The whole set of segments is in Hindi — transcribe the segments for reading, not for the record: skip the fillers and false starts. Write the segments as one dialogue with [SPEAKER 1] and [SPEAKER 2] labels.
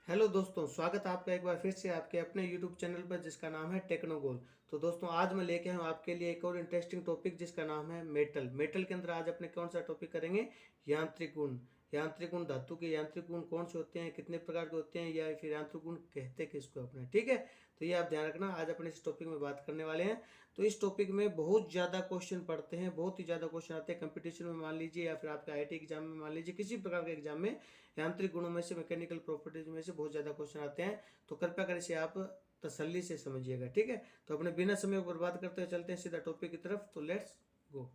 [SPEAKER 1] हेलो दोस्तों, स्वागत है आपका एक बार फिर से आपके अपने यूट्यूब चैनल पर जिसका नाम है टेक्नोगोल। तो दोस्तों, आज मैं लेके आया हूँ आपके लिए एक और इंटरेस्टिंग टॉपिक जिसका नाम है मेटल के अंदर आज अपने कौन सा टॉपिक करेंगे? यांत्रिक गुण। यांत्रिक गुण, धातु के यांत्रिक गुण कौन से होते हैं, कितने प्रकार के होते हैं, या फिर यांत्रिक गुण कहते किसको अपने, ठीक है। तो ये आप ध्यान रखना, आज अपने इस टॉपिक में बात करने वाले हैं। तो इस टॉपिक में बहुत ज़्यादा क्वेश्चन पढ़ते हैं, बहुत ही ज़्यादा क्वेश्चन आते हैं कंपटीशन में, मान लीजिए, या फिर आपके आईटी एग्जाम में, मान लीजिए किसी प्रकार के एग्जाम में यांत्रिक गुणों में से, मैकेनिकल प्रॉपर्टीज में से बहुत ज़्यादा क्वेश्चन आते हैं। तो कृपया कर इसे आप तसल्ली से समझिएगा, ठीक है। तो अपने बिना समय बर्बाद करते हुए चलते हैं सीधा टॉपिक की तरफ। तो लेट्स गो।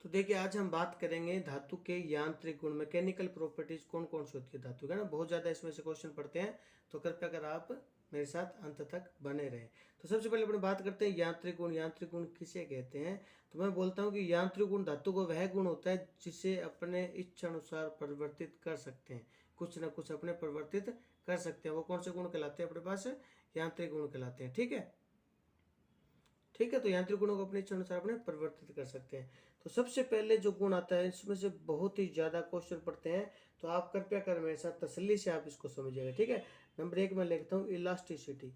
[SPEAKER 1] तो देखिए, आज हम बात करेंगे धातु के यांत्रिक गुण, मैकेनिकल प्रॉपर्टीज कौन कौन सी होती है धातु का ना, बहुत ज़्यादा इसमें से क्वेश्चन पढ़ते हैं। तो कृपया कर आप मेरे साथ अंत तक बने रहें। तो सबसे पहले अपने बात करते हैं यांत्रिक गुण। यांत्रिक गुण किसे कहते हैं? तो मैं बोलता हूँ कि यांत्रिक गुण धातु को वह गुण होता है जिसे अपने इच्छा अनुसार परिवर्तित कर सकते हैं, कुछ ना कुछ अपने परिवर्तित कर सकते हैं। वो कौन से गुण कहलाते हैं अपने पास? यांत्रिक गुण कहलाते हैं, ठीक है। ठीक है, तो यांत्रिक गुणों को अपनी इच्छा अनुसार अपने परिवर्तित कर सकते हैं। तो सबसे पहले जो गुण आता है, इसमें से बहुत ही ज्यादा क्वेश्चन पढ़ते हैं, तो आप कृपया कर मेरे साथ तसल्ली से आप इसको समझिएगा, ठीक है। नंबर 1 में लिखता हूँ इलास्टिसिटी।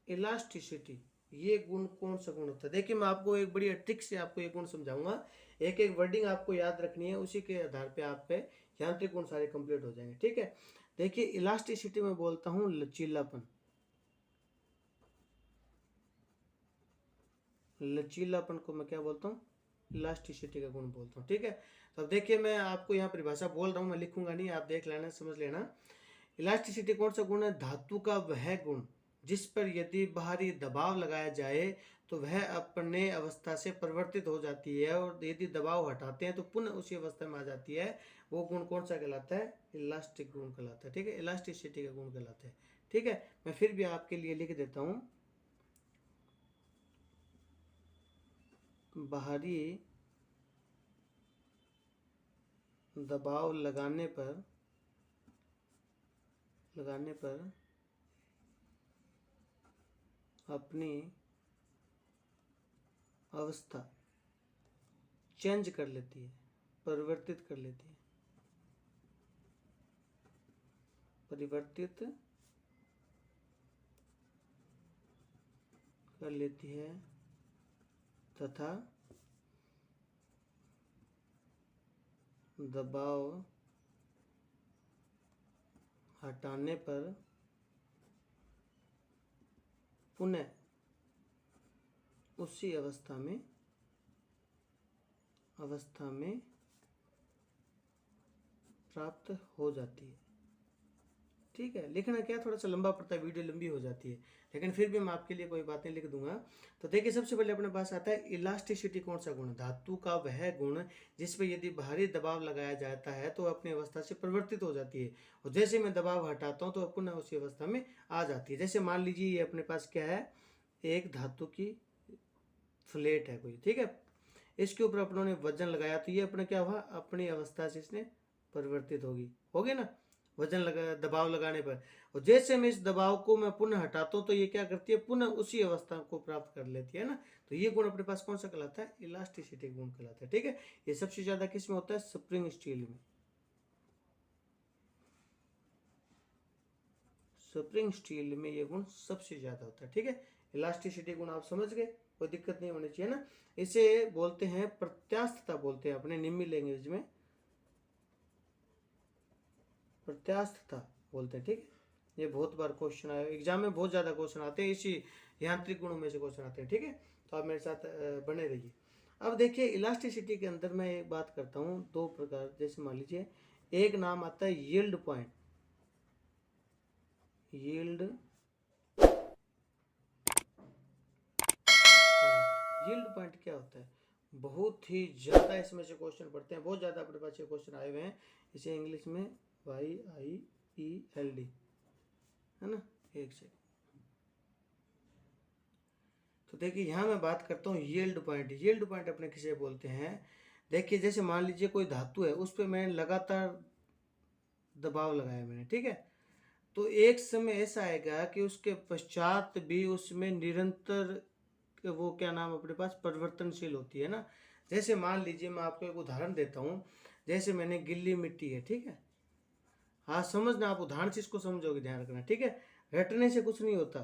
[SPEAKER 1] इलास्टिसिटी, ये गुण कौन सा गुण होता है? देखिए, मैं आपको एक बड़ी ट्रिक से आपको ये गुण समझाऊंगा। एक एक वर्डिंग आपको याद रखनी है, उसी के आधार पे आपके यांत्रिक गुण सारे कंप्लीट हो जाएंगे, ठीक है। देखिए, इलास्टिसिटी में बोलता हूँ लचीलापन। लचीलापन को मैं क्या बोलता हूँ? इलास्टिसिटी का गुण बोलता हूँ, ठीक है। तो अब देखिए, मैं आपको यहाँ परिभाषा बोल रहा हूँ, मैं लिखूंगा नहीं, आप देख लेना, समझ लेना। इलास्टिसिटी कौन सा गुण है? धातु का वह गुण जिस पर यदि बाहरी दबाव लगाया जाए तो वह अपने अवस्था से परिवर्तित हो जाती है, और यदि दबाव हटाते हैं तो पुनः उसी अवस्था में आ जाती है। वो गुण कौन सा कहलाता है? इलास्टिक गुण कहलाता है, ठीक है। इलास्टिसिटी का गुण कहलाता है, ठीक है। मैं फिर भी आपके लिए लिख देता हूँ। बाहरी दबाव लगाने पर अपनी अवस्था चेंज कर लेती है, परिवर्तित कर लेती है, परिवर्तित कर लेती है, तथा दबाव हटाने पर पुनः उसी अवस्था में प्राप्त हो जाती है, ठीक है। लिखना क्या, थोड़ा सा लंबा पड़ता है, वीडियो लंबी हो जाती है, लेकिन फिर भी मैं आपके लिए कोई बातें लिख दूंगा। तो देखिए, सबसे पहले अपने पास आता है इलास्टिसिटी। कौन सा गुण? धातु का वह गुण जिस पर यदि बाहरी दबाव लगाया जाता है तो अपनी अवस्था से परिवर्तित हो जाती है, और जैसे मैं दबाव हटाता हूँ तो पुनः उसी अवस्था में आ जाती है। जैसे मान लीजिए, ये अपने पास क्या है? एक धातु की फ्लेट है कोई, ठीक है। इसके ऊपर अपनों ने वजन लगाया, तो ये अपने क्या हुआ? अपनी अवस्था से इसने परिवर्तित होगी ना, वजन लगा, दबाव लगाने पर। और जैसे मैं इस दबाव को मैं पुनः हटाता हूँ तो ये क्या करती है? पुनः उसी अवस्था को प्राप्त कर लेती है ना। तो ये गुण अपने पास कौन सा कहलाता है? इलास्टिसिटी गुण कहलाता है, ठीक है। ये सबसे ज्यादा किस में होता है? स्प्रिंग स्टील में। स्प्रिंग स्टील में ये गुण सबसे ज्यादा होता है, ठीक है। इलास्टिसिटी गुण आप समझ गए, कोई दिक्कत नहीं होनी चाहिए ना। इसे बोलते हैं प्रत्यास्थता, बोलते हैं अपने निम्न लैंग्वेज में, प्रत्यास्थता बोलते हैं, ठीक है। ये बहुत बार क्वेश्चन आया एग्जाम में, बहुत ज़्यादा क्वेश्चन आते हैं इसी यांत्रिक गुणों में से क्वेश्चन आते हैं, ठीक है। तो आप मेरे साथ बने रहिए। अब देखिए, इलास्टिसिटी के अंदर मैं एक बात करता हूँ, दो प्रकार। जैसे मान लीजिए, एक नाम आता है यील्ड पॉइंट। यील्ड पॉइंट क्या होता है? बहुत ही ज़्यादा इसमें से क्वेश्चन पढ़ते हैं, बहुत ज़्यादा अपने पास ये क्वेश्चन आए हुए हैं। इसे इंग्लिश में YIELD है ना। एक सेकंड। तो देखिए, यहाँ मैं बात करता हूँ यील्ड पॉइंट। यील्ड पॉइंट अपने किसे बोलते हैं? देखिए, जैसे मान लीजिए कोई धातु है, उस पर मैं लगातार दबाव लगाया मैंने, ठीक है। तो एक समय ऐसा आएगा कि उसके पश्चात भी उसमें निरंतर वो क्या नाम अपने पास परिवर्तनशील होती है ना। जैसे मान लीजिए मैं आपको एक उदाहरण देता हूँ, जैसे मैंने गिल्ली मिट्टी है, ठीक है। हाँ समझना, आप उदाहरण से इसको समझोगे, ध्यान रखना, ठीक है। रटने से कुछ नहीं होता,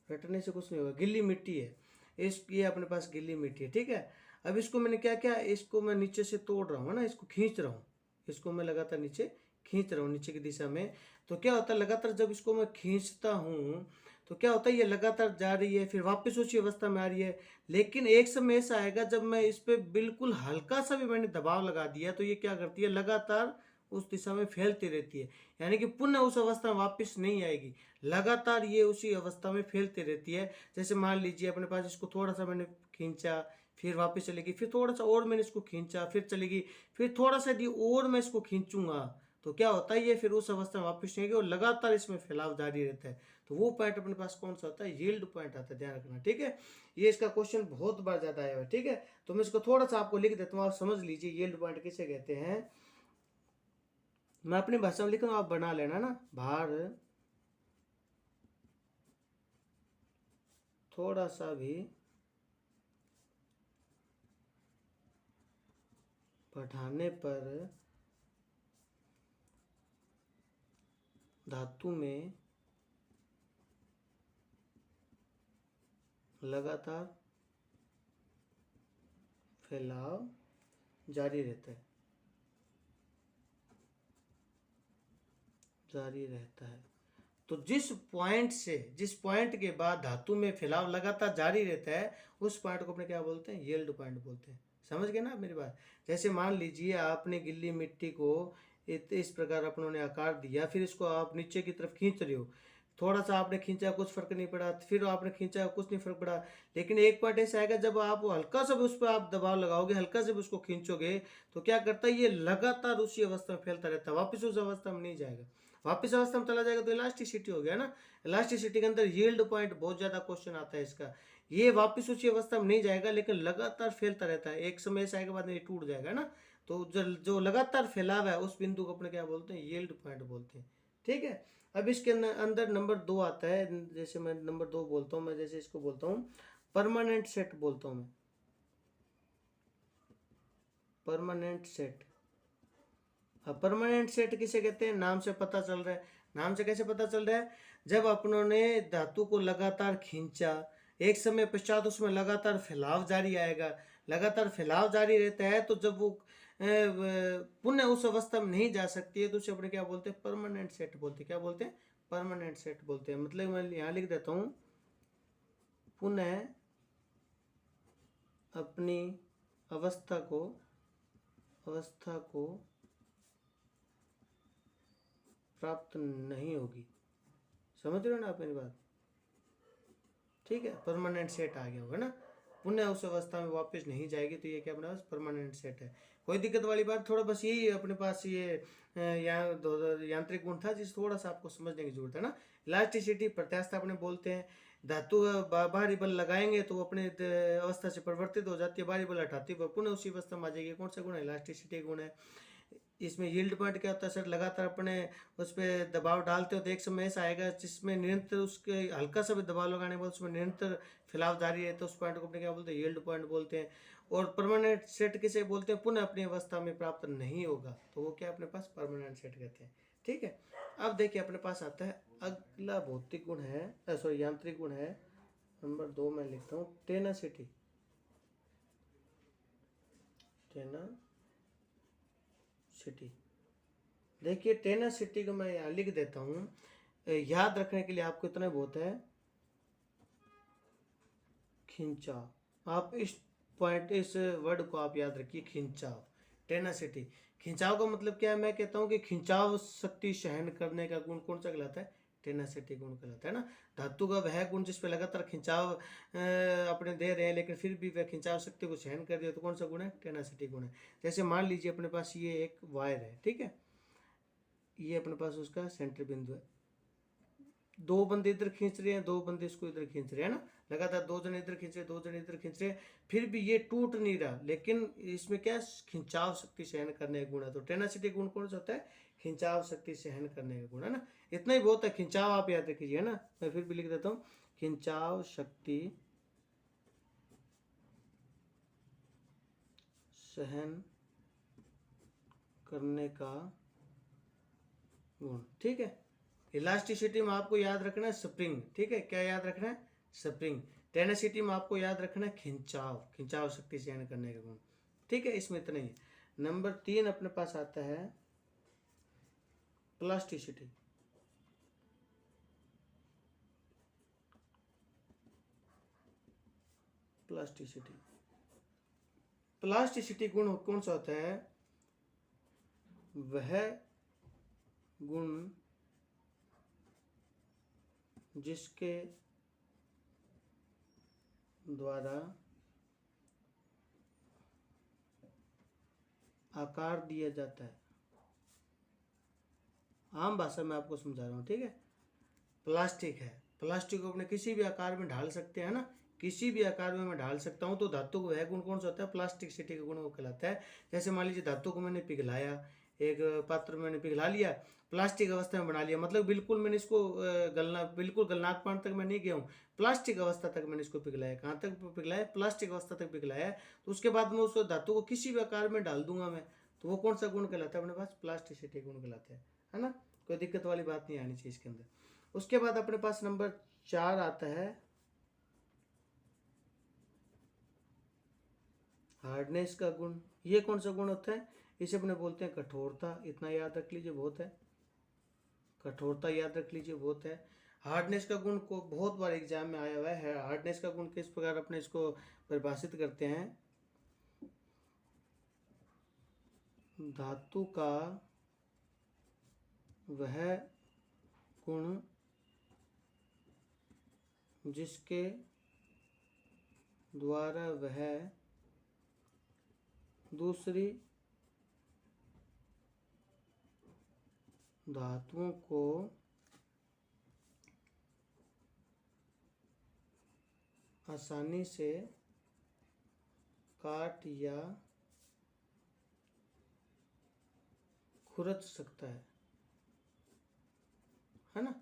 [SPEAKER 1] रटने से कुछ नहीं होगा। गिल्ली मिट्टी है, इस ये अपने पास गिल्ली मिट्टी है, ठीक है। अब इसको मैंने क्या किया, इसको मैं नीचे से तोड़ रहा हूँ ना, इसको खींच रहा हूँ, इसको मैं लगातार नीचे खींच रहा हूँ, नीचे की दिशा में। तो क्या होता है, लगातार जब इसको मैं खींचता हूँ तो क्या होता है, ये लगातार जा रही है, फिर वापस उसी अवस्था में आ रही है। लेकिन एक समय ऐसा आएगा जब मैं इस पर बिल्कुल हल्का सा भी मैंने दबाव लगा दिया तो ये क्या करती है, लगातार उस दिशा में फैलती रहती है, यानी कि पुनः उस अवस्था में वापस नहीं आएगी, लगातार ये उसी अवस्था में फैलती रहती है। जैसे मान लीजिए अपने पास इसको थोड़ा सा मैंने खींचा, फिर वापस चलेगी, फिर थोड़ा सा और मैंने इसको खींचा, फिर चलेगी, फिर थोड़ा सा यदि और मैं इसको खींचूंगा तो क्या होता है, ये फिर उस अवस्था में वापस नहीं आएगी और लगातार इसमें फैलाव जारी रहता है। तो वो पॉइंट अपने पास कौन सा होता है, यील्ड पॉइंट आता है, ध्यान रखना, ठीक है। ये इसका क्वेश्चन बहुत बार ज्यादा आया हुआ है, ठीक है। तो मैं इसको थोड़ा सा आपको लिख देता हूँ, आप समझ लीजिए यील्ड पॉइंट किसे कहते हैं। मैं अपनी भाषा में लिख रहा हूँ, आप बना लेना ना। भार थोड़ा सा भी बढ़ाने पर धातु में लगातार फैलाव जारी रहता है, जारी रहता है। तो जिस पॉइंट के बाद धातु में फैलाव लगातार जारी रहता है उस पॉइंट को अपने क्या बोलते हैं, यील्ड पॉइंट बोलते हैं। समझ गए ना आप मेरी बात। जैसे मान लीजिए आपने गिल्ली मिट्टी को इस प्रकार अपनों आकार दिया, फिर इसको आप नीचे की तरफ खींच रहे हो, थोड़ा सा आपने खींचा कुछ फर्क नहीं पड़ा, फिर आपने खींचा कुछ नहीं फर्क पड़ा। लेकिन एक पॉइंट ऐसा आएगा जब आप हल्का सा भी उस पर आप दबाव लगाओगे, हल्का से भी उसको खींचोगे तो क्या करता है, ये लगातार उसी अवस्था में फैलता रहता है, वापस उस अवस्था में नहीं जाएगा। वापस अवस्था में चला जाएगा तो इलास्टिसिटी हो गया ना। इलास्टिसिटी के अंदर यील्ड पॉइंट बहुत ज्यादा क्वेश्चन आता है इसका। ये वापस उसी अवस्था में नहीं जाएगा लेकिन लगातार फैलता रहता है, एक समय ऐसा आएगा बाद में ये टूट जाएगा ना। तो जो लगातार फैलाव है उस बिंदु को अपने क्या बोलते हैं, यील्ड पॉइंट बोलते हैं, ठीक है। अब इसके अंदर नंबर 2 आता है, जैसे मैं नंबर 2 बोलता हूँ, मैं जैसे इसको बोलता हूँ परमानेंट सेट बोलता हूँ मैं, परमानेंट सेट। अब परमानेंट सेट किसे कहते हैं, नाम से पता चल रहा है। नाम से कैसे पता चल रहा है, जब अपनों ने धातु को लगातार खींचा, एक समय पश्चात उसमें लगातार फैलाव जारी आएगा, लगातार फैलाव जारी रहता है, तो जब वो पुनः उस अवस्था में नहीं जा सकती है तो उसे अपने क्या बोलते हैं, परमानेंट सेट बोलते हैं। क्या बोलते हैं, परमानेंट सेट बोलते हैं। मतलब मैं यहाँ लिख देता हूँ, पुनः अपनी अवस्था को प्राप्त नहीं होगी। समझ रहे हो ना आप मेरी बात, ठीक है। परमानेंट सेट आ गया होगा ना, पुनः उस अवस्था में वापस नहीं जाएगी तो ये क्या अपने पास परमानेंट सेट है। कोई दिक्कत वाली बात, थोड़ा बस यही अपने पास ये यांत्रिक गुण था जिस थोड़ा सा आपको समझने की जरूरत है ना। इलास्टिसिटी प्रत्यास्थता अपने बोलते हैं, धातु बाहरी बल लगाएंगे तो वो अपने अवस्था से परिवर्तित हो जाती है, बाहरी बल हटाती है पुनः उसी अवस्था में आ जाएगी। कौन सा गुण है, इलास्टिसिटी गुण है। इसमें यील्ड पॉइंट क्या होता है सर, लगातार अपने उस पर दबाव डालते हो तो एक समय ऐसा आएगा जिसमें निरंतर उसके हल्का सा भी दबाव लगाने के बाद उसमें निरंतर फैलाव जारी है, तो उस पॉइंट को अपने क्या बोलते हैं, यील्ड पॉइंट बोलते हैं। और परमानेंट सेट किसे बोलते हैं, पुनः अपनी अवस्था में प्राप्त नहीं होगा तो वो क्या अपने पास परमानेंट सेट कहते हैं, ठीक है। अब देखिए अपने पास आता है अगला भौतिक गुण है, सॉरी यांत्रिक गुण है नंबर 2, मैं लिखता हूँ टेनासिटी। टेनासिटी, देखिए टेनासिटी को मैं यहाँ लिख देता हूँ, याद रखने के लिए आपको इतना बहुत है, खिंचाव। आप इस पॉइंट इस वर्ड को आप याद रखिए, खिंचाव, टेनासिटी। खिंचाव का मतलब क्या है, मैं कहता हूँ कि खिंचाव शक्ति सहन करने का गुण कौन सा कहलाता है, टेनासिटी गुण कहलाता है ना। धातु का वह गुण जिसपे लगातार खिंचाव अपने दे रहे हैं लेकिन फिर भी वह खिंचाव शक्ति को सहन कर दिया तो कौन सा गुण है, टेनासिटी गुण है। जैसे मान लीजिए अपने पास ये एक वायर है, ठीक है, ये अपने पास उसका सेंटर बिंदु है, दो बंदे इधर खींच रहे हैं, दो बंदे इसको इधर खींच रहे हैं ना, लगातार 2 जन इधर खींच रहे, 2 जन इधर खींच रहे, फिर भी ये टूट नहीं रहा, लेकिन इसमें क्या खिंचाव शक्ति सहन करने का गुण है। तो टेनासिटी गुण कौन सा होता है? खिंचाव शक्ति सहन करने का गुण है ना। इतना ही बहुत है, खिंचाव आप याद रखिए है ना। मैं फिर भी लिख देता हूँ, खिंचाव शक्ति सहन करने का गुण, ठीक है। इलास्टिसिटी में आपको याद रखना है स्प्रिंग, ठीक है। क्या याद रखना है? स्प्रिंग। टेनासिटी में आपको याद रखना है खिंचाव, खिंचाव शक्ति सहन करने का गुण, ठीक है। इसमें इतना ही है। नंबर 3 अपने पास आता है प्लास्टिसिटी। प्लास्टिसिटी, प्लास्टिसिटी गुण कौन सा होता है? वह गुण जिसके द्वारा आकार दिया जाता है। आम भाषा में आपको समझा रहा हूँ, ठीक है। प्लास्टिक है, प्लास्टिक को अपने किसी भी आकार में ढाल सकते हैं ना, किसी भी आकार में मैं ढाल सकता हूँ। तो धातु को वह गुण कौन सा होता है? प्लास्टिसिटी का गुण वो कहलाता है। जैसे मान लीजिए धातु को मैंने पिघलाया, एक पात्र में मैंने पिघला लिया, प्लास्टिक अवस्था में बना लिया, मतलब बिल्कुल मैंने इसको बिल्कुल गलनांक पानी तक मैं नहीं गया हूँ, प्लास्टिक अवस्था तक मैंने इसको पिघलाया। कहाँ तक पिघलाया? प्लास्टिक अवस्था तक पिघलाया। तो उसके बाद मैं उस धातु को किसी भी आकार में डाल दूंगा मैं, तो वो कौन सा गुण कहलाता है अपने पास? प्लास्टिसिटी गुण कहलाता है ना। कोई दिक्कत वाली बात नहीं आनी चाहिए इसके अंदर। उसके बाद अपने पास नंबर 4 आता है हार्डनेस का गुण। ये कौन सा गुण होता है? इसे अपने बोलते हैं कठोरता। इतना याद रख लीजिए, बहुत है। कठोरता याद रख लीजिए, बहुत है। हार्डनेस का गुण को बहुत बार एग्जाम में आया हुआ है। हार्डनेस का गुण किस प्रकार अपने इसको परिभाषित करते हैं? धातु का वह गुण जिसके द्वारा वह दूसरी धातुओं को आसानी से काट या खुरच सकता है ना।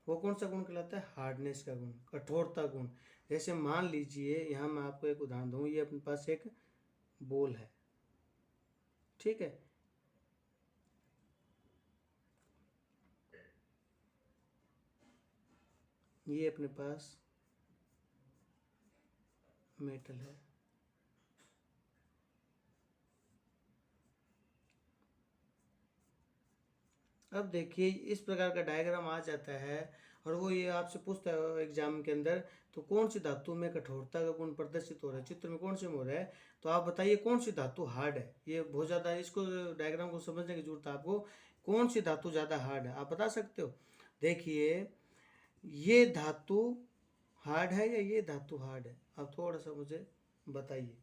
[SPEAKER 1] वो कौन सा गुण कहलाता है? हार्डनेस का गुण, कठोरता गुण। जैसे मान लीजिए यहाँ मैं आपको एक उदाहरण दूँ, ये अपने पास एक बोल है, ठीक है। ये अपने पास मेटल है, अब देखिए इस प्रकार का डायग्राम आ जाता है और वो ये आपसे पूछता है एग्जाम के अंदर, तो कौन सी धातु में कठोरता का गुण प्रदर्शित हो रहा है, चित्र में कौन से में हो रहा है, तो आप बताइए कौन सी धातु हार्ड है। ये बहुत ज़्यादा, इसको डायग्राम को समझने की जरूरत है आपको। कौन सी धातु ज़्यादा हार्ड है, आप बता सकते हो? देखिए ये धातु हार्ड है या ये धातु हार्ड है, आप थोड़ा सा मुझे बताइए,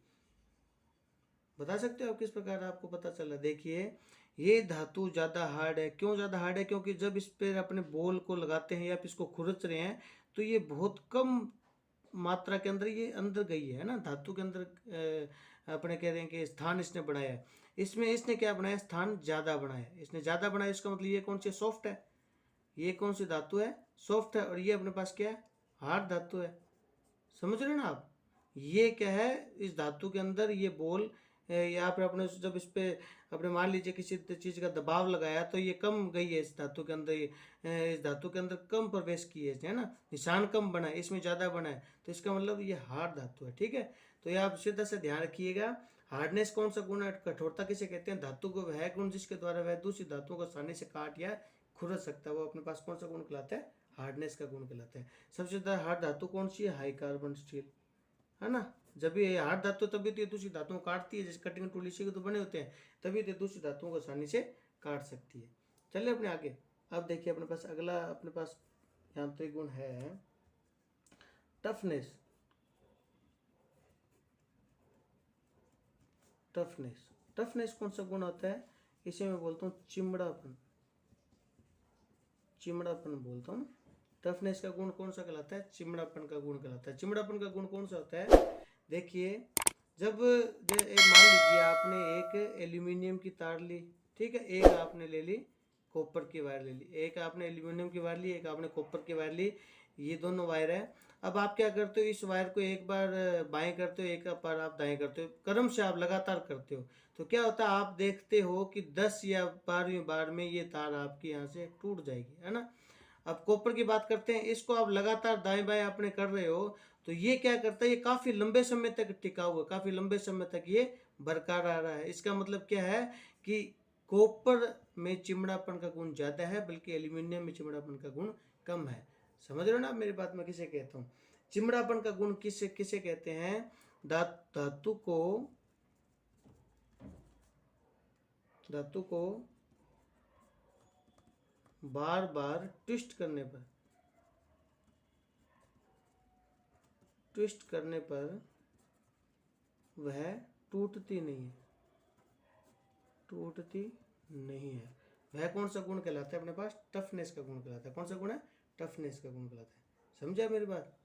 [SPEAKER 1] बता सकते हो आप किस प्रकार आपको पता चला? देखिए ये धातु ज़्यादा हार्ड है। क्यों ज़्यादा हार्ड है? क्योंकि जब इस पर अपने बॉल को लगाते हैं या फिर इसको खुरच रहे हैं तो ये बहुत कम मात्रा के अंदर ये अंदर गई है ना, धातु के अंदर अपने कह रहे हैं कि स्थान इसने बनाया है। इसमें इसने क्या बनाया? स्थान ज़्यादा बनाया। इसने ज़्यादा बनाया, इसका मतलब ये कौन सी सॉफ्ट है? ये कौन सी धातु है? सॉफ्ट है। और ये अपने पास क्या है? हार्ड धातु है। समझ रहे हैं ना आप? ये क्या है, इस धातु के अंदर ये बॉल यहाँ पर अपने जब इस पे अपने मान लीजिए किसी चीज़ का दबाव लगाया तो ये कम गई है इस धातु के अंदर, इस धातु के अंदर कम प्रवेश की है ना, निशान कम बना है, इसमें ज़्यादा बना है, तो इसका मतलब ये हार्ड धातु है, ठीक है। तो ये आप सीधा से ध्यान रखिएगा। हार्डनेस कौन सा गुण है? कठोरता किसे कहते हैं? धातु को वह गुण जिसके द्वारा वह दूसरी धातुओं को आसानी से काट या खुरच सकता है, वो अपने पास कौन सा गुण कहलाता है? हार्डनेस का गुण कहलाता है। सबसे ज़्यादा हार्ड धातु कौन सी है? हाई कार्बन स्टील, है ना। जब ये हार्ड धातु तभी तो ये दूसरी धातुओं को काटती है, जैसे कटिंग टूल इसी के तो बने होते हैं, तभी तो दूसरी धातुओं को आसानी से काट सकती है। चलिए अपने आगे। अब देखिए अपने पास अगला अपने पास यांत्रिक गुण है टफनेस। टफनेस, टफनेस कौन सा गुण होता है? इसे मैं बोलता हूँ चिमड़ापन, चिमड़ापन बोलता हूँ। टफनेस का गुण कौन सा कहलाता है? चिमड़ापन का गुण कहलाता है। चिमड़ापन का गुण कौन सा होता है? देखिए, जब मान लीजिए आपने एक एल्यूमिनियम की तार ली, ठीक है, एक आपने ले ली कॉपर की वायर ले ली, एक आपने एल्यूमिनियम की वायर ली, एक आपने कॉपर की वायर ली, ये दोनों वायर है। अब आप क्या करते हो, इस वायर को एक बार बाएं करते हो, एक बार आप दाएं करते हो, क्रम से आप लगातार करते हो, तो क्या होता है, आप देखते हो कि 10 या 12वीं बार में ये तार आपकी यहाँ से टूट जाएगी, है ना। अब कॉपर की बात करते हैं, इसको आप लगातार दाएं बाएं आपने कर रहे हो, तो ये क्या करता है, ये काफ़ी लंबे समय तक टिका हुआ, काफ़ी लंबे समय तक ये बरकरार आ रहा है। इसका मतलब क्या है कि कॉपर में चिमड़ापन का गुण ज़्यादा है, बल्कि एल्यूमिनियम में चिमड़ापन का गुण कम है। समझ रहे हो ना मेरी बात, मैं किसे कहता हूँ? चिमड़ापन का गुण किसे किसे कहते हैं? धातु को बार बार ट्विस्ट करने पर वह टूटती नहीं है। वह कौन सा गुण कहलाता है अपने पास? टफनेस का गुण कहलाता है। कौन सा गुण है? टफनेस का गुण कहलाता है। समझा मेरी बात?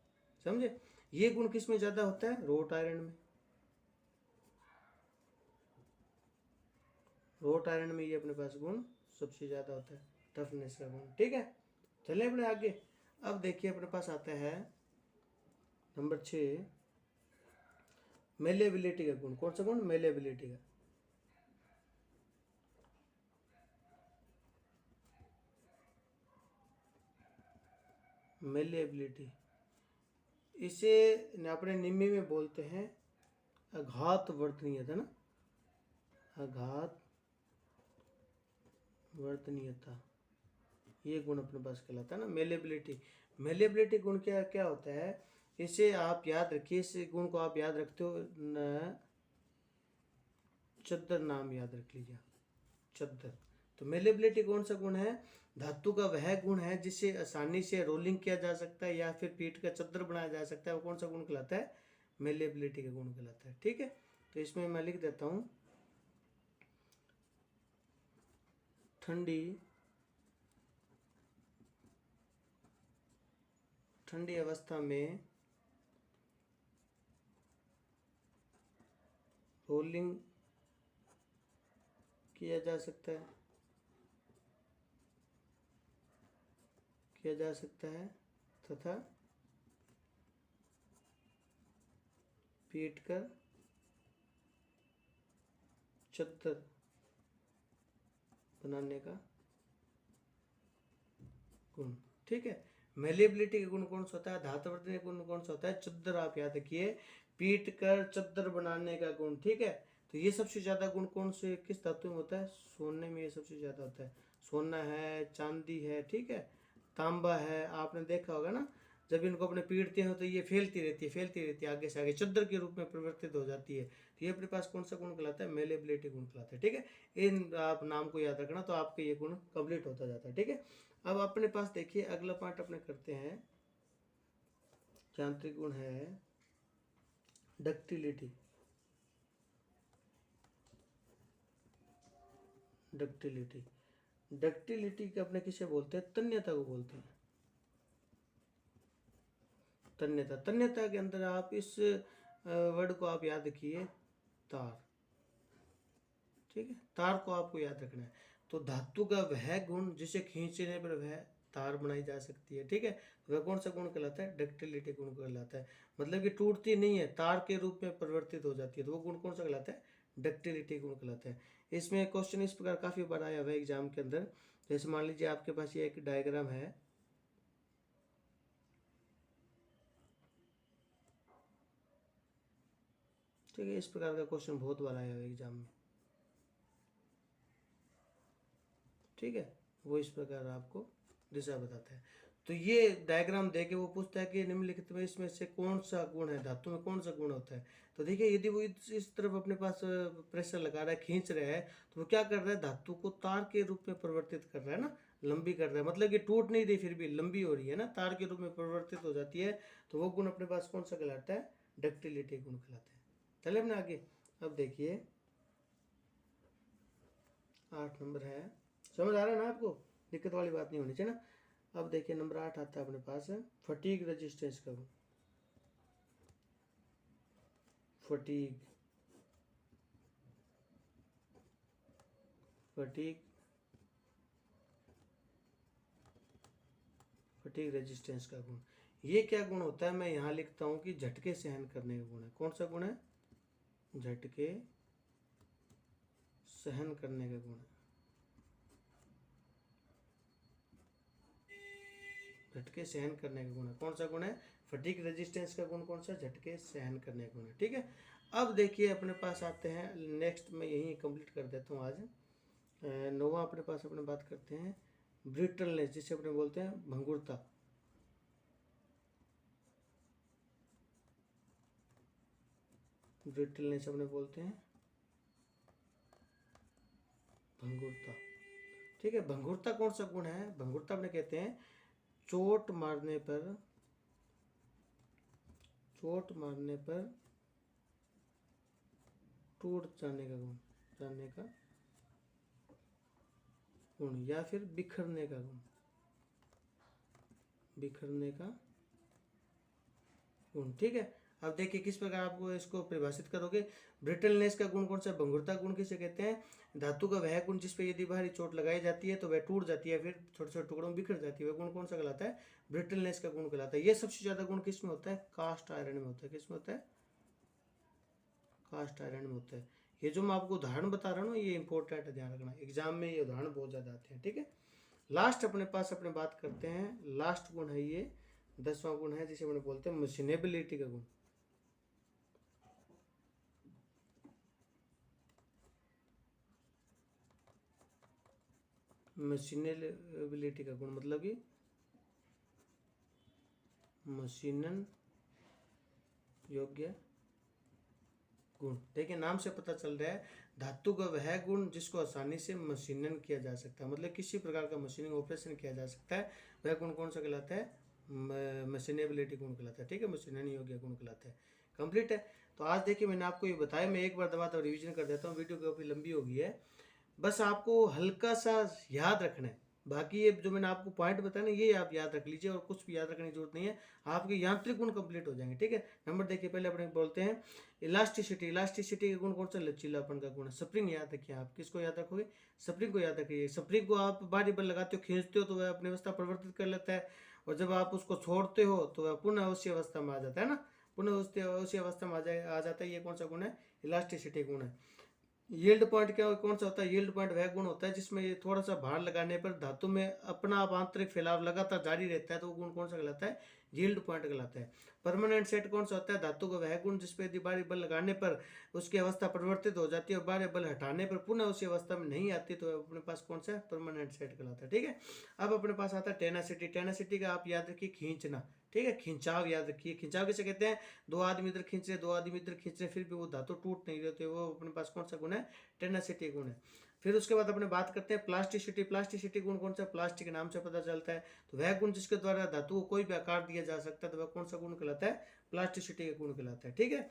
[SPEAKER 1] समझे? ये गुण किस में ज़्यादा होता है? रोट आयरन में। रोट आयरन में ये अपने पास गुण सबसे ज़्यादा होता है, टफनेस का गुण। ठीक है, चलें अपने आगे। अब देखिए अपने पास आता है नंबर 6, मेलेबिलिटी का गुण। कौन सा गुण? मेलेबिलिटी का। मेलेबिलिटी, इसे अपने निम्मी में बोलते हैं आघात वर्तनीयता ना, आघात वर्तनीयता, ये गुण अपने पास कहलाता है ना मेलेबिलिटी। मेलेबिलिटी गुण क्या क्या होता है, इसे आप याद रखिए, इस गुण को आप याद रखते हो न, चद्दर नाम याद रख लीजिए, चद्दर। तो मेलेबिलिटी कौन सा गुण है? धातु का वह गुण है जिसे आसानी से रोलिंग किया जा सकता है या फिर पीठ का चद्दर बनाया जा सकता है, वो कौन सा गुण कहलाता है? मेलेबिलिटी का गुण कहलाता है। ठीक है, तो इसमें मैं लिख देता हूँ, ठंडी अवस्था में रोलिंग किया जा सकता है तथा पीट कर चद्दर बनाने का गुण। ठीक है, मेलेबिलिटी का गुण कौन सा होता है? धातुवर्धनीय गुण कौन सा होता है? चद्दर। आप याद रखिए, पीट कर चद्दर बनाने का गुण। ठीक है, तो ये सबसे ज्यादा गुण कौन से किस धातु में होता है? सोने में ये सबसे ज्यादा होता है। सोना है, चांदी है, ठीक है, तांबा है। आपने देखा होगा ना, जब इनको अपने पीटते हो तो ये फैलती रहती है, आगे से आगे चद्दर के रूप में परिवर्तित हो जाती है। तो ये अपने पास कौन सा गुण कहलाता है? मेलेबिलिटी गुण कहलाता है। ठीक है, इन आप नाम को याद रखना, तो आपके ये गुण कंप्लीट होता जाता है। ठीक है, अब अपने पास देखिए अगला पार्ट अपने करते हैं, यांत्रिक गुण है डक्टिलिटी। डक्टिलिटी के अपने किसे बोलते हैं? तन्यता को बोलते हैं। तन्यता के अंदर आप इस वर्ड को आप याद रखिए, तार। ठीक है, तार को आपको याद रखना है। तो धातु का वह गुण जिसे खींचने पर वह तार बनाई जा सकती है। ठीक है, वह कौन सा गुण कहलाता है? डक्टिलिटी गुण कहलाता है। मतलब कि टूटती नहीं है, तार के रूप में परिवर्तित हो जाती है, तो वो गुण कौन सा कहलाता है? डक्टिलिटी गुण कहलाता है। इसमें क्वेश्चन इस प्रकार काफी बार आया हुआ है एग्जाम के अंदर। जैसे मान लीजिए आपके पास ये एक डायग्राम है, ठीक है, इस प्रकार का क्वेश्चन बहुत बार आया हुआ है एग्जाम में। ठीक है, वो इस प्रकार आपको दिशा बताता है। तो ये डायग्राम देके वो पूछता है कि निम्नलिखित में इसमें से कौन सा गुण है, धातु में कौन सा गुण होता है। तो देखिए, यदि वो इस तरफ अपने पास प्रेशर लगा रहा है, खींच रहा है, तो वो क्या कर रहा है? धातु को तार के रूप में परिवर्तित कर रहा है ना, लंबी कर रहा है। मतलब कि टूट नहीं रही, फिर भी लंबी हो रही है ना, तार के रूप में परिवर्तित हो जाती है। तो वो गुण अपने पास कौन सा कहलाता है? डक्टिलिटी गुण कहलाता है। चले अपने आगे। अब देखिए 8 नंबर है, समझ आ रहा है ना आपको? दिक्कत वाली बात नहीं होनी चाहिए ना। अब देखिए नंबर 8 आता है अपने पास है फटीग रेजिस्टेंस का गुण। फटीग फटीग फटीग रेजिस्टेंस का गुण। ये क्या गुण होता है, मैं यहाँ लिखता हूँ कि झटके सहन करने का गुण है। कौन सा गुण है? झटके सहन करने का गुण है। झटके सहन करने का गुण है। कौन सा गुण है? फटीग रेजिस्टेंस का गुण कौन सा? झटके सहन करने का गुण है। ठीक है, अब देखिए अपने पास आते हैं नेक्स्ट, मैं यही कंप्लीट कर देता हूँ आज। नौवां अपने पास अपने बात करते हैं ब्रिटलनेस, जिसे अपने बोलते हैं भंगुरता। ब्रिटलनेस अपने बोलते हैं भंगुरता। ठीक है, भंगुरता कौन सा गुण है? भंगुरता अपने कहते हैं चोट मारने पर टूट जाने का गुण, या फिर बिखरने का गुण। ठीक है, अब देखिए किस प्रकार आपको इसको परिभाषित करोगे। ब्रिटलनेस का गुण कौन सा? भंगुरता गुण किसे कहते हैं? धातु का वह गुण जिस पे यदि भारी चोट लगाई जाती है तो वह टूट जाती है, फिर छोटे छोटे टुकड़ों में बिखर जाती है, वह गुण कौन सा कहलाता है? ब्रिटलनेस का गुण कहलाता है। ये सबसे ज्यादा गुण किस में होता है? कास्ट आयरन में होता है। किस में होता है? कास्ट आयरन में होता है। ये जो मैं आपको उदाहरण बता रहा हूँ ना, ये इंपॉर्टेंट है, ध्यान रखना, एग्जाम में ये उदाहरण बहुत ज्यादा आते हैं। ठीक है, लास्ट अपने पास अपने बात करते हैं, लास्ट गुण है ये 10वां गुण है, जिसे अपने बोलते हैं मशीनेबिलिटी का गुण। मशीनेबिलिटी का गुण मतलब कि मशीनन योग्य गुण। देखिए नाम से पता चल रहा है धातु का वह गुण जिसको आसानी से मशीनन किया जा सकता है, मतलब किसी प्रकार का मशीनिंग ऑपरेशन किया जा सकता है, वह गुण कौन सा कहलाता है? मशीनेबिलिटी गुण कहलाता है। ठीक है, मशीनन योग्य गुण कहलाता है। कंप्लीट है। तो आज देखिए मैंने आपको ये बताया, मैं एक बार दबा तो रिवीजन कर देता हूँ, वीडियो काफ़ी लंबी हो गई है, बस आपको हल्का सा याद रखना है। बाकी ये जो मैंने आपको पॉइंट बताया ना, ये आप याद रख लीजिए और कुछ भी याद रखने की जरूरत नहीं है, आपके यांत्रिक गुण कंप्लीट हो जाएंगे। ठीक है, नंबर देखिए पहले अपने बोलते हैं इलास्टिसिटी। इलास्टिसिटी का गुण कौन सा? लचीलापन का गुण है। स्प्रिंग याद रखिए, आप किसको याद रखोगे? स्प्रिंग को याद रखिए। स्प्रिंग को आप बारी बल लगाते हो, खींचते हो तो वह अपनी अवस्था परिवर्तित कर लेता है, और जब आप उसको छोड़ते हो तो वह पुनः उसी अवस्था में आ जाता है ना, पुनः उसी अवस्था में आ जाता है। ये कौन सा गुण है? इलास्टिसिटी गुण है। यील्ड पॉइंट क्या कौन सा होता है? यील्ड पॉइंट वह गुण होता है जिसमें ये थोड़ा सा भार लगाने पर धातु में अपना आप आंतरिक फैलाव लगातार जारी रहता है, तो वो गुण कौन सा कहलाता है? यील्ड पॉइंट कहलाता है। परमानेंट सेट कौन सा होता है? धातु का वह गुण जिसपे यदि बारी बल लगाने पर उसकी अवस्था परिवर्तित हो जाती है और बारी बल हटाने पर पुनः उसी अवस्था में नहीं आती, तो अपने पास कौन सा है? परमानेंट सेट कहलाता है। ठीक है, अब अपने पास आता है टेनासिटी। टेनासिटी का आप याद रखिए खींचना। ठीक है, खिंचाव याद रखिए। खिंचाव किसे कहते हैं? दो आदमी इधर खींच रहे, दो आदमी इधर खींच रहे, फिर भी वो धातु टूट नहीं रहे, तो वो अपने पास कौन सा गुण है? टेनासिटी गुण है। फिर उसके बाद अपने बात करते हैं प्लास्टिसिटी। प्लास्टिसिटी गुण कौन सा? प्लास्टिक के नाम से पता चलता है, तो वह गुण जिसके द्वारा धातु को कोई भी आकार दिया जा सकता है, तो वह कौन सा गुण कहलाता है? प्लास्टिसिटी का गुण कहलाता है। ठीक है,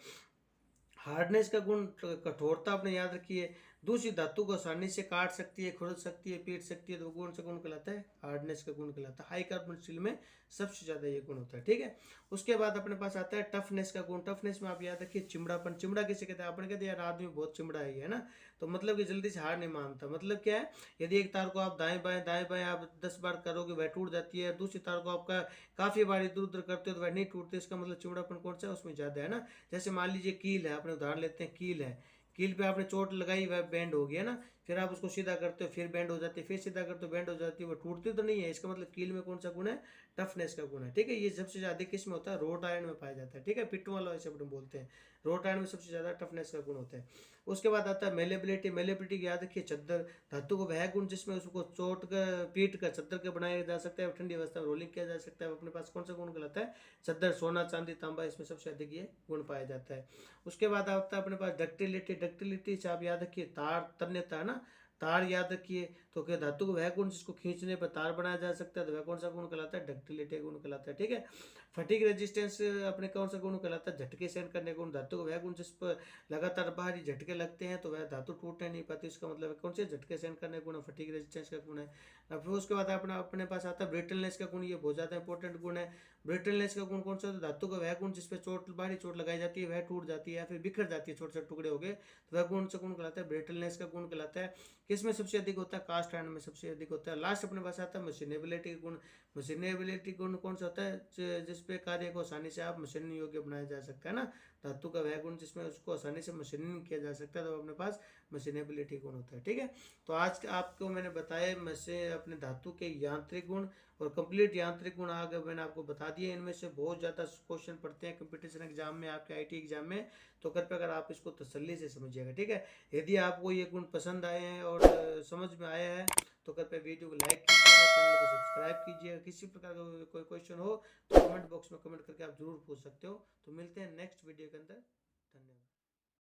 [SPEAKER 1] हार्डनेस का गुण कठोरता अपने याद रखिए। दूसरी धातु को आसानी से काट सकती है, खुरद सकती है, पीट सकती है, तो गुण से गुण कहलाता है? हार्डनेस का गुण कहलाता है। हाई कार्बन स्टील में सबसे ज्यादा ये गुण होता है। ठीक है, उसके बाद अपने पास आता है टफनेस का गुण। टफनेस में आप याद रखिए चिमड़ापन। चिमड़ा किसे कहते हैं? आपने कहते हैं यार आदमी बहुत चिमड़ा है ना, तो मतलब कि जल्दी से हार नहीं मानता। मतलब क्या है? यदि एक तार को आप दाएं बाएं आप 10 बार करोगे वह टूट जाती है, दूसरी तार को आपका काफी बार इधर उधर करते हो तो वह नहीं टूटती। इसका मतलब चिमड़ापन कौन सा है? उसमें ज्यादा है ना। जैसे मान लीजिए कील है, अपने उदाहरण लेते हैं, कील है, कील पे आपने चोट लगाई, वह बैंड हो गया ना, फिर आप उसको सीधा करते हो, फिर बैंड हो जाती है, फिर सीधा करते हो, बैंड हो जाती है, वो टूटती तो नहीं है। इसका मतलब कील में कौन सा गुण है? टफनेस का गुण है। ठीक है, ये सबसे ज्यादा किस में होता है? रोट आयरन में पाया जाता है। ठीक है, पिट्टू वाला ऐसे अपने बोलते हैं, रोट आयरन में सबसे ज्यादा टफनेस का गुण होता है। उसके बाद आता है मेलेबिलिटी। मेलेबिलिटी याद रखिए चद्दर। धातु को वह गुण जिसमें उसको चोट कर पीट कर चद्दर के बनाया जा सकता है, ठंडी अवस्था में रोलिंग किया जा सकता है, अपने पास कौन सा गुण कहलाता है? चद्दर। सोना चांदी तांबा इसमें सबसे अधिक ये गुण पाया जाता है। उसके बाद आता है अपने पास डक्टिलिटी। डक्टिलिटी से आप याद रखिए तार तन्यता ना, तार याद रखिए, तो क्या धातु का वह गुण जिसको खींचने पर तार बनाया जा सकता है, तो वह कौन सा गुण कहलाता है? डक्टिलिटी गुण कहलाता है। ठीक है। फटीग रेजिस्टेंस अपने कौन सा गुण कहलाता है? झटके सहन करने गुण। धातु का वह गुण जिस पर लगातार बाहरी झटके लगते हैं तो वह धातु टूटने नहीं पाती, इसका मतलब कौन से? झटके सहन करने गुण, फटीग रेजिस्टेंस का गुण है। अब फिर उसके बाद अपने पास आता है ब्रिटलनेस का गुण। ये बहुत ज्यादा इंपॉर्टेंट गुण है। ब्रिटलनेस का गुण कौन सा? धातु का वह गुण जिसपे बाहरी चोट लगाई जाती है वह टूट जाती है या फिर बिखर जाती है, छोटे छोटे टुकड़े हो गए, तो वह गुण से गुण कहलाता है? ब्रिटलनेस का गुण कहलाता है। किसमें सबसे अधिक होता है? कास्ट आयरन में सबसे अधिक होता है। लास्ट अपने पास आता है मशीनेबिलिटी गुण। मशीनेबिलिटी गुण कौन सा होता है? जिसपे कार्य को आसानी से आप मशीन योग्य बनाया जा सकता है ना। धातु का वह गुण जिसमें उसको आसानी से मशीनिंग किया जा सकता है, तो अपने पास मशीनेबिलिटी गुण होता है। ठीक है। तो आज आपको मैंने बताया मशीन अपने धातु के यांत्रिक गुण और कंप्लीट यांत्रिक गुण आगे मैंने आपको बता दिए। इनमें से बहुत ज़्यादा क्वेश्चन पढ़ते हैं कंपटीशन एग्जाम में, आपके आईटी एग्जाम में, तो कृपया अगर आप इसको तसल्ली से समझिएगा। ठीक है। यदि आपको ये गुण पसंद आए हैं और समझ में आया है तो कृपया वीडियो को लाइक कीजिएगा, चैनल को सब्सक्राइब कीजिएगा। किसी प्रकार का कोई क्वेश्चन हो तो कमेंट बॉक्स में कमेंट करके आप जरूर पूछ सकते हो। तो मिलते हैं नेक्स्ट वीडियो के अंदर। धन्यवाद।